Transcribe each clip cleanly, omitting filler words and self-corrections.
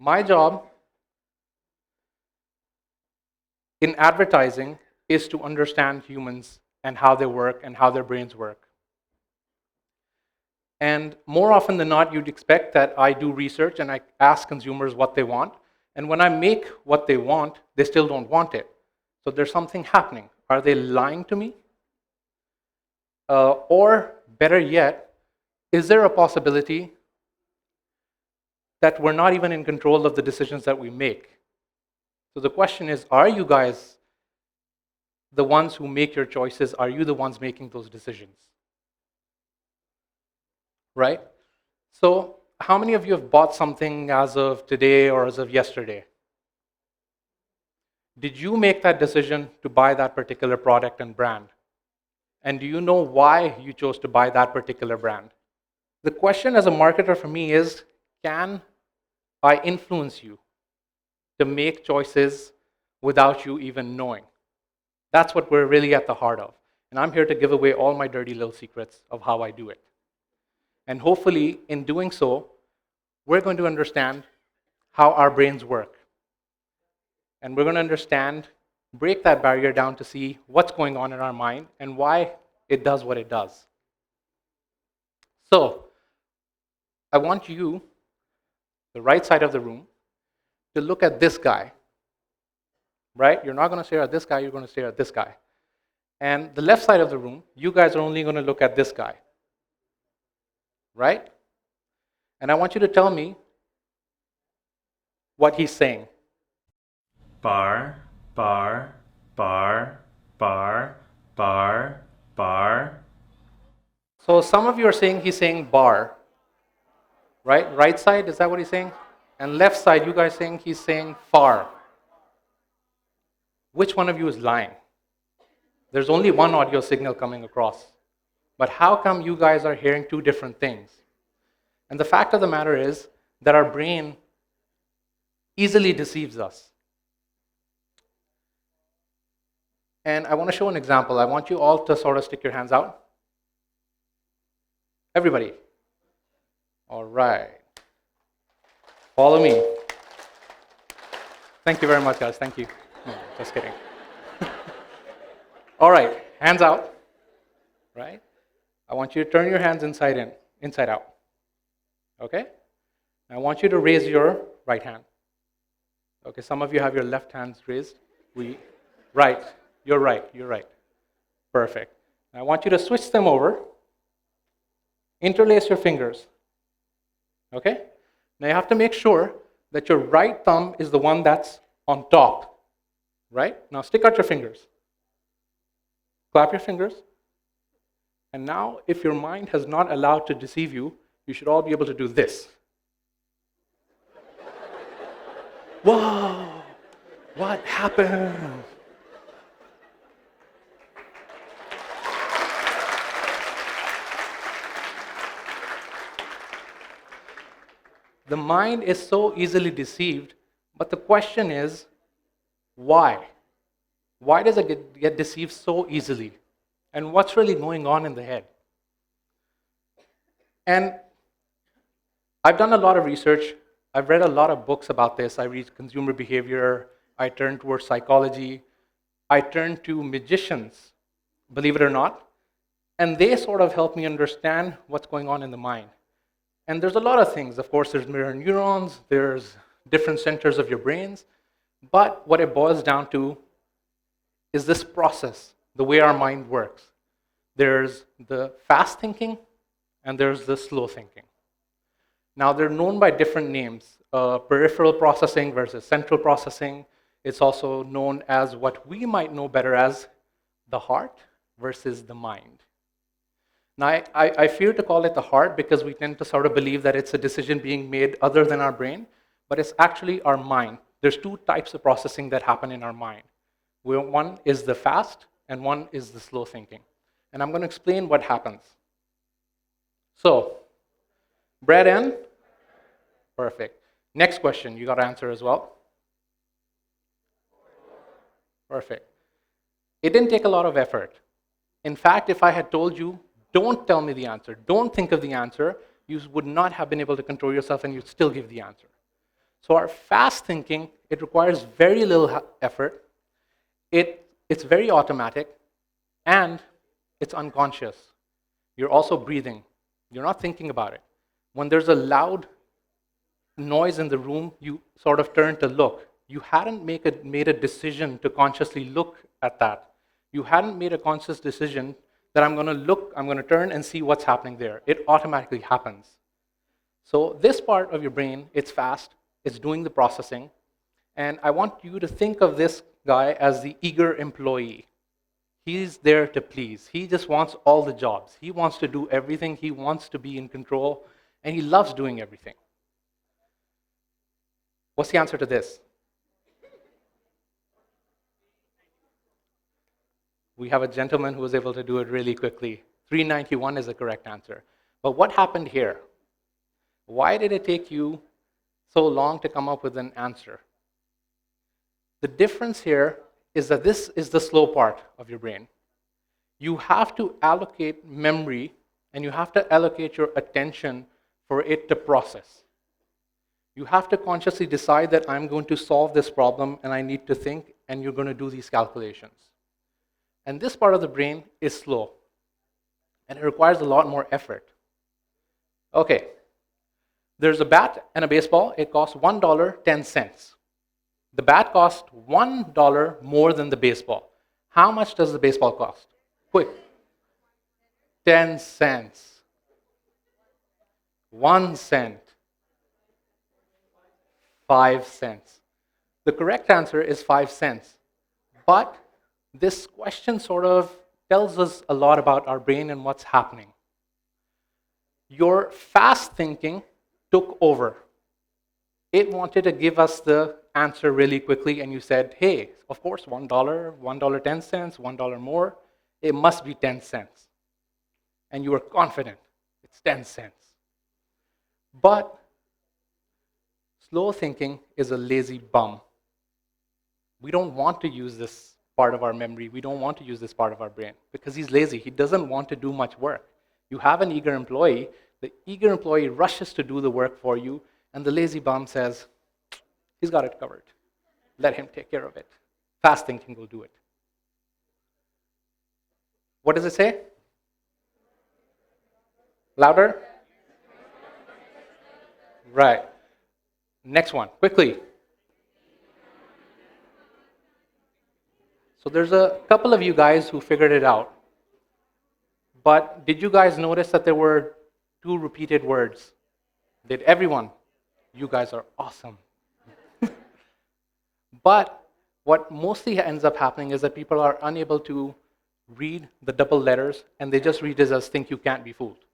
My job in advertising is to understand humans and how they work and how their brains work. And more often than not, you'd expect that I do research and I ask consumers what they want. And when I make what they want, they still don't want it. So there's something happening. Are they lying to me? Or better yet, is there a possibility that we're not even in control of the decisions that we make? So the question is, are you guys the ones who make your choices? Are you the ones making those decisions? Right? So how many of you have bought something as of today or as of yesterday? Did you make that decision to buy that particular product and brand? And do you know why you chose to buy that particular brand? The question as a marketer for me is, can I influence you to make choices without you even knowing? That's what we're really at the heart of. And I'm here to give away all my dirty little secrets of how I do it. And hopefully, in doing so, we're going to understand how our brains work. And we're going to understand, break that barrier down to see what's going on in our mind and why it does what it does. So, I want you, the right side of the room, to look at this guy. Right? You're not going to stare at this guy, you're going to stare at this guy. And the left side of the room, you guys are only going to look at this guy. Right? And I want you to tell me what he's saying. Bar, bar, bar, bar, bar, bar. So some of you are saying he's saying bar. Right? Right side, is that what he's saying? And left side, you guys saying he's saying far. Which one of you is lying? There's only one audio signal coming across. But how come you guys are hearing two different things? And the fact of the matter is that our brain easily deceives us. And I want to show an example. I want you all to sort of stick your hands out. Everybody. All right. Follow me. Thank you very much, guys. Thank you. No, just kidding. All right, hands out. Right? I want you to turn your hands inside out. Okay? I want you to raise your right hand. Okay, some of you have your left hands raised. Right. You're right. Perfect. I want you to switch them over. Interlace your fingers. Okay? Now you have to make sure that your right thumb is the one that's on top. Right? Now stick out your fingers. Clap your fingers. And now, if your mind has not allowed to deceive you, you should all be able to do this. Whoa! What happened? The mind is so easily deceived, but the question is, why? Why does it get deceived so easily? And what's really going on in the head? And I've done a lot of research. I've read a lot of books about this. I read consumer behavior. I turn towards psychology. I turn to magicians, believe it or not. And they sort of help me understand what's going on in the mind. And there's a lot of things. Of course, there's mirror neurons. There's different centers of your brains. But what it boils down to is this process, the way our mind works. There's the fast thinking, and there's the slow thinking. Now, they're known by different names. Peripheral processing versus central processing. It's also known as what we might know better as the heart versus the mind. Now, I fear to call it the heart because we tend to sort of believe that it's a decision being made other than our brain, but it's actually our mind. There's two types of processing that happen in our mind. One is the fast, and one is the slow thinking. And I'm going to explain what happens. So, bread in? Perfect. Next question, you got to answer as well. Perfect. It didn't take a lot of effort. In fact, if I had told you, don't tell me the answer, don't think of the answer, you would not have been able to control yourself and you'd still give the answer. So our fast thinking, it requires very little effort. It's very automatic, and it's unconscious. You're also breathing. You're not thinking about it. When there's a loud noise in the room, you sort of turn to look. You hadn't made a decision to consciously look at that. You hadn't made a conscious decision that I'm going to look, I'm going to turn and see what's happening there. It automatically happens. So this part of your brain, it's fast, it's doing the processing, and I want you to think of this guy as the eager employee. He's there to please. He just wants all the jobs. He wants to do everything. He wants to be in control, and he loves doing everything. What's the answer to this? We have a gentleman who was able to do it really quickly. 391 is the correct answer. But what happened here? Why did it take you so long to come up with an answer? The difference here is that this is the slow part of your brain. You have to allocate memory and you have to allocate your attention for it to process. You have to consciously decide that I'm going to solve this problem and I need to think, and you're going to do these calculations. And this part of the brain is slow, and it requires a lot more effort. Okay, there's a bat and a baseball. It costs $1.10. The bat costs $1 more than the baseball. How much does the baseball cost? Quick. 10 cents. 1 cent. 5 cents. The correct answer is 5 cents. But this question sort of tells us a lot about our brain and what's happening. Your fast thinking took over. It wanted to give us the answer really quickly, and you said, hey, of course, $1, $1.10, $1 more, it must be 10 cents. And you were confident, it's 10 cents. But slow thinking is a lazy bum. We don't want to use this part of our memory. We don't want to use this part of our brain because he's lazy. He doesn't want to do much work. You have an eager employee. The eager employee rushes to do the work for you, and the lazy bum says, he's got it covered. Let him take care of it. Fast thinking will do it. What does it say? Louder? Right. Next one, quickly. So there's a couple of you guys who figured it out. But did you guys notice that there were 2 repeated words? Did everyone? You guys are awesome. But what mostly ends up happening is that people are unable to read the double letters, and they just read it as think you can't be fooled.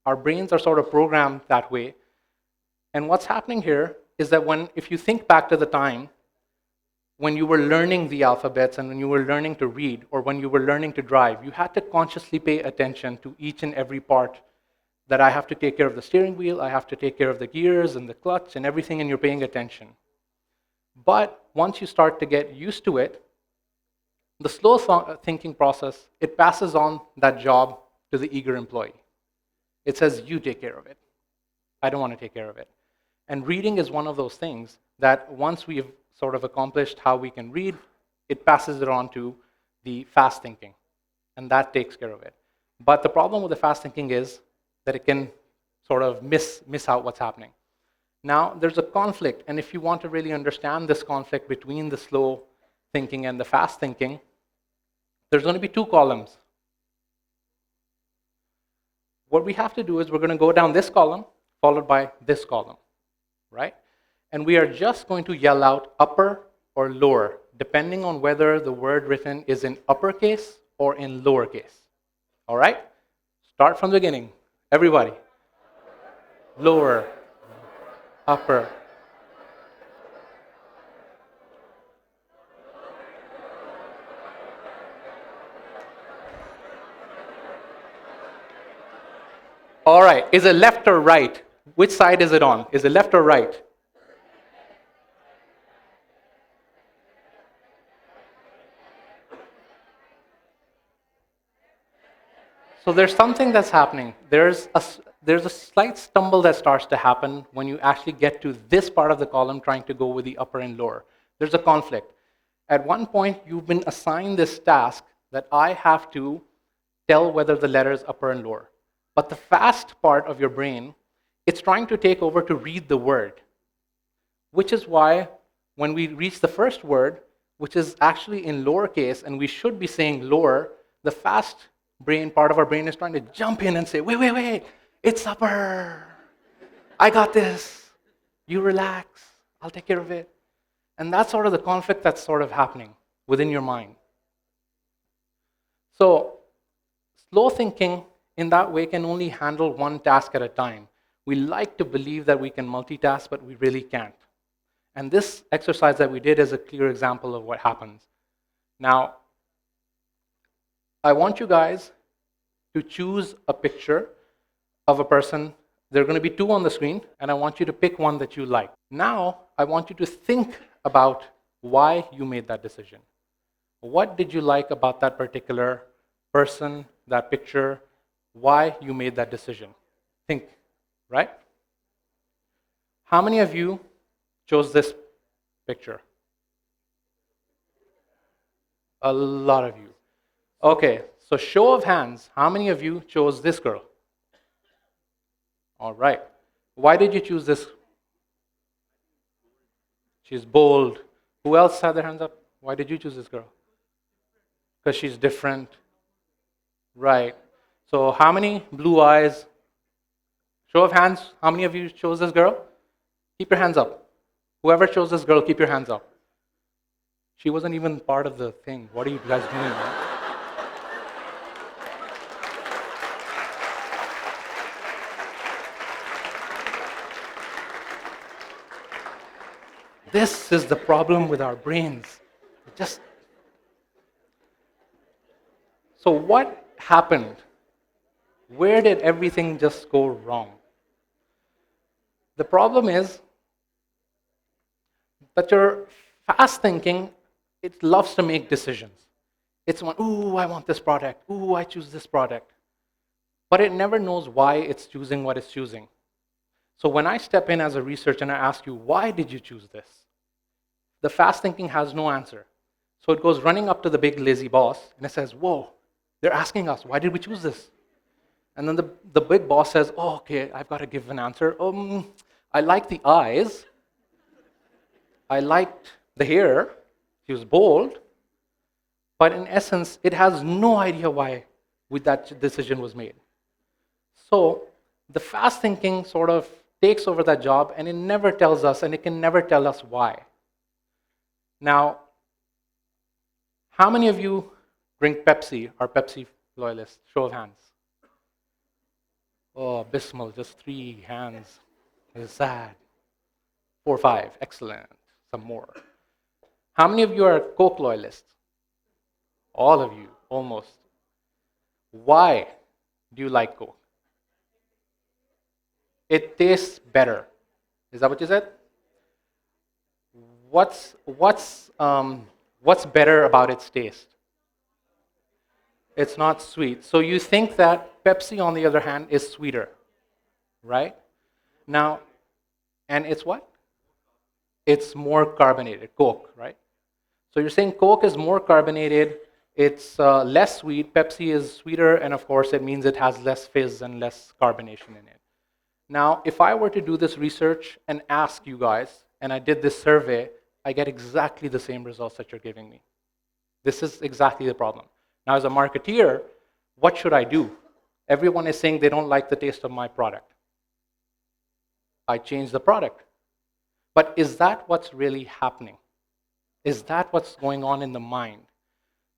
Our brains are sort of programmed that way. And what's happening here is that if you think back to the time when you were learning the alphabets and when you were learning to read or when you were learning to drive, you had to consciously pay attention to each and every part, that I have to take care of the steering wheel, I have to take care of the gears and the clutch and everything, and you're paying attention. But once you start to get used to it, the slow thinking process, it passes on that job to the eager employee. It says, you take care of it. I don't want to take care of it. And reading is one of those things that once we've sort of accomplished how we can read, it passes it on to the fast thinking, and that takes care of it. But the problem with the fast thinking is that it can sort of miss out what's happening. Now, there's a conflict, and if you want to really understand this conflict between the slow thinking and the fast thinking, there's going to be 2 columns. What we have to do is we're going to go down this column, followed by this column, right? And we are just going to yell out upper or lower, depending on whether the word written is in uppercase or in lowercase. All right? Start from the beginning. Everybody. Lower. Upper. All right. Is it left or right? Which side is it on? Is it left or right? So there's something that's happening. There's there's a slight stumble that starts to happen when you actually get to this part of the column trying to go with the upper and lower. There's a conflict. At one point, you've been assigned this task that I have to tell whether the letter is upper and lower. But the fast part of your brain, it's trying to take over to read the word, which is why when we reach the first word, which is actually in lowercase, and we should be saying lower, the fast brain part of our brain is trying to jump in and say, wait, it's upper. I got this. You relax. I'll take care of it. And that's sort of the conflict that's sort of happening within your mind. So slow thinking in that way can only handle one task at a time. We like to believe that we can multitask, but we really can't. And this exercise that we did is a clear example of what happens. Now, I want you guys to choose a picture of a person. There are going to be two on the screen, and I want you to pick one that you like. Now, I want you to think about why you made that decision. What did you like about that particular person, that picture, why you made that decision? Think, right? How many of you chose this picture? A lot of you. Okay, so show of hands, how many of you chose this girl? All right. Why did you choose this? She's bold. Who else had their hands up? Why did you choose this girl? Because she's different. Right. So how many blue eyes? Show of hands, how many of you chose this girl? Keep your hands up. Whoever chose this girl, keep your hands up. She wasn't even part of the thing. What are you guys doing? Man? This is the problem with our brains. So what happened? Where did everything just go wrong? The problem is that your fast thinking, it loves to make decisions. It's one, ooh, I want this product. Ooh, I choose this product. But it never knows why it's choosing what it's choosing. So when I step in as a researcher and I ask you, why did you choose this? The fast thinking has no answer. So it goes running up to the big lazy boss and it says, whoa, they're asking us, why did we choose this? And then the big boss says, oh, okay, I've got to give an answer. I like the eyes. I liked the hair. He was bold. But in essence, it has no idea why that decision was made. So the fast thinking sort of takes over that job, and it never tells us, and it can never tell us why. Now, how many of you drink Pepsi, are Pepsi loyalists? Show of hands. Oh, abysmal, just 3 hands. It's sad. 4, 5, excellent. Some more. How many of you are Coke loyalists? All of you, almost. Why do you like Coke? It tastes better. Is that what you said? What's better about its taste? It's not sweet. So you think that Pepsi, on the other hand, is sweeter, right? Now, and it's what? It's more carbonated, Coke, right? So you're saying Coke is more carbonated, it's less sweet, Pepsi is sweeter, and of course it means it has less fizz and less carbonation in it. Now, if I were to do this research and ask you guys, and I did this survey, I get exactly the same results that you're giving me. This is exactly the problem. Now, as a marketeer, what should I do? Everyone is saying they don't like the taste of my product. I change the product. But is that what's really happening? Is that what's going on in the mind?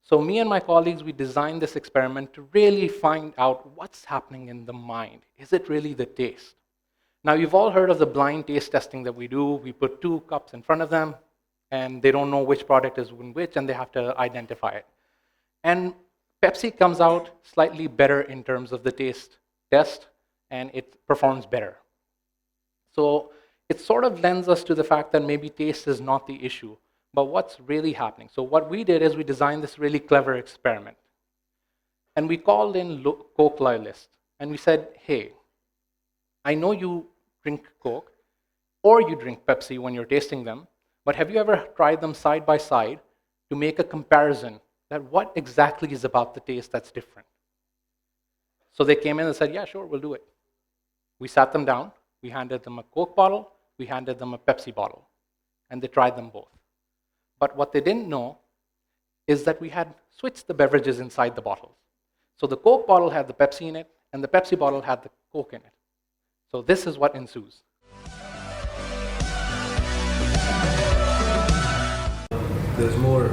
So me and my colleagues, we designed this experiment to really find out what's happening in the mind. Is it really the taste? Now, you've all heard of the blind taste testing that we do. We put 2 cups in front of them, and they don't know which product is in which, and they have to identify it. And Pepsi comes out slightly better in terms of the taste test, and it performs better. So it sort of lends us to the fact that maybe taste is not the issue, but what's really happening. So what we did is we designed this really clever experiment. And we called in Coke loyalists, and we said, hey, I know you drink Coke or you drink Pepsi when you're tasting them, but have you ever tried them side by side to make a comparison that what exactly is about the taste that's different? So they came in and said, yeah, sure, we'll do it. We sat them down, we handed them a Coke bottle, we handed them a Pepsi bottle, and they tried them both. But what they didn't know is that we had switched the beverages inside the bottles. So the Coke bottle had the Pepsi in it, and the Pepsi bottle had the Coke in it. So this is what ensues. There's more.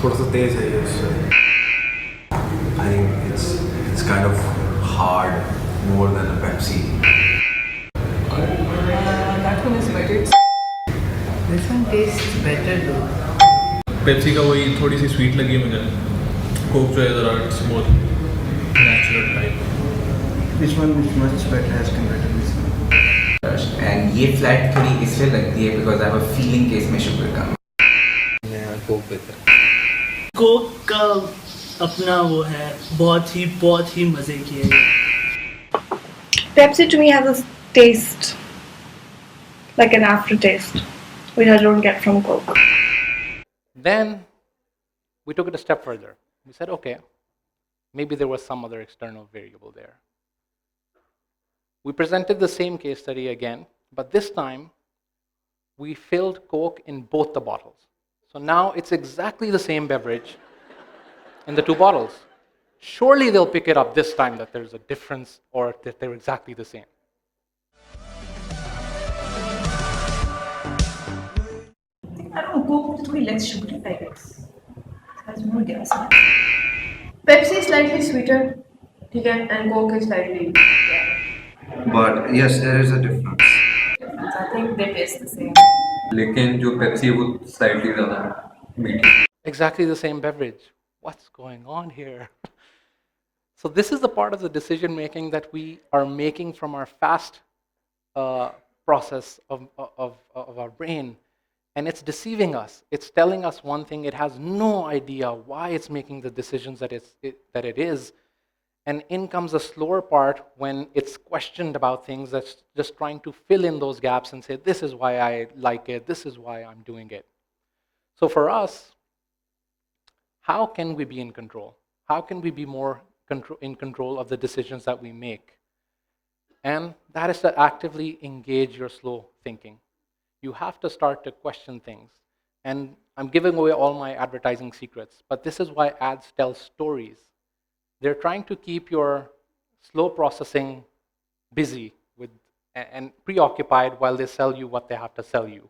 थोड़ा सा तेज है ये उससे. I think it's kind of hard, more than a Pepsi. That one is better. This one tastes better though. Pepsi का वही थोड़ी सी sweet लगी है मुझे. कोक जो है ज़रा it's more natural type. Which one is much better as compared to this one? And ये फ्लैट थोड़ी इसलिए लगती है because I have a feeling कि इसमें शुगर कम. कोक बेहतर. कोक का अपना वो है, बहुत ही मजे की है. Pepsi to me has a taste, like an aftertaste, which I don't get from Coke. Then we took it a step further. We said, okay, maybe there was some other external variable there. We presented the same case study again, but this time we filled Coke in both the bottles. So now it's exactly the same beverage in the two bottles. Surely they'll pick it up this time that there's a difference or that they're exactly the same. I don't know, Coke is very less sugary, I guess. It has more gas. Pepsi is slightly sweeter, okay, and Coke is slightly. But yes, there is a difference. I think they taste the same. लेकिन जो Pepsi है वो slightly ज़्यादा मीठी. Exactly the same beverage. What's going on here? So this is the part of the decision making that we are making from our fast process of our brain. And it's deceiving us. It's telling us one thing. It has no idea why it's making the decisions that it is. And in comes the slower part when it's questioned about things, that's just trying to fill in those gaps and say, this is why I like it, this is why I'm doing it. So for us, how can we be in control? How can we be more in control of the decisions that we make? And that is to actively engage your slow thinking. You have to start to question things. And I'm giving away all my advertising secrets, but this is why ads tell stories. They're trying to keep your slow processing busy and preoccupied while they sell you what they have to sell you.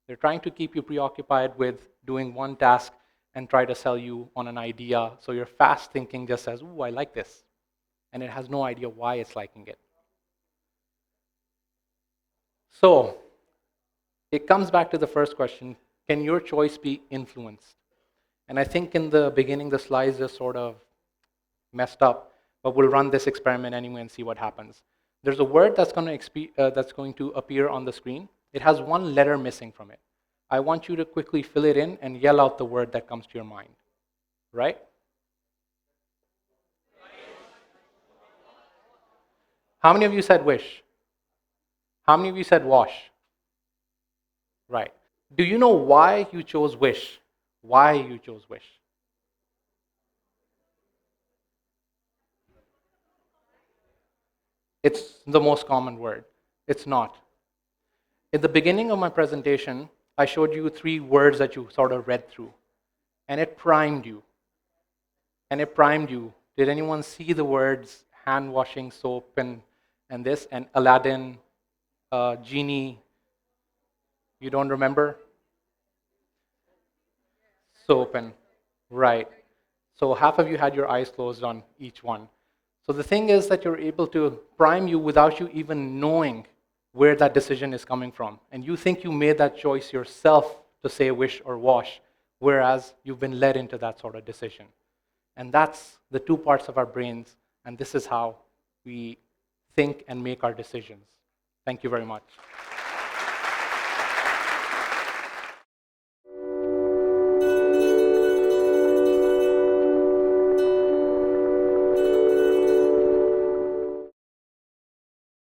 They're trying to keep you preoccupied with doing one task and try to sell you on an idea. So your fast thinking just says, ooh, I like this. And it has no idea why it's liking it. So it comes back to the first question, can your choice be influenced? And I think in the beginning, the slides just sort of messed up, but we'll run this experiment anyway and see what happens. There's a word that's going to appear on the screen. It has one letter missing from it. I want you to quickly fill it in and yell out the word that comes to your mind. Right? How many of you said wish? How many of you said wash? Right. Do you know why you chose wish? Why you chose wish? It's the most common word. It's not. At the beginning of my presentation, I showed you 3 words that you sort of read through. And it primed you. And it primed you. Did anyone see the words hand washing, soap, and this? And Aladdin, genie. You don't remember? Soap and, right. So half of you had your eyes closed on each one. So the thing is that you're able to prime you without you even knowing where that decision is coming from. And you think you made that choice yourself to say wish or wash, whereas you've been led into that sort of decision. And that's the 2 parts of our brains, and this is how we think and make our decisions. Thank you very much.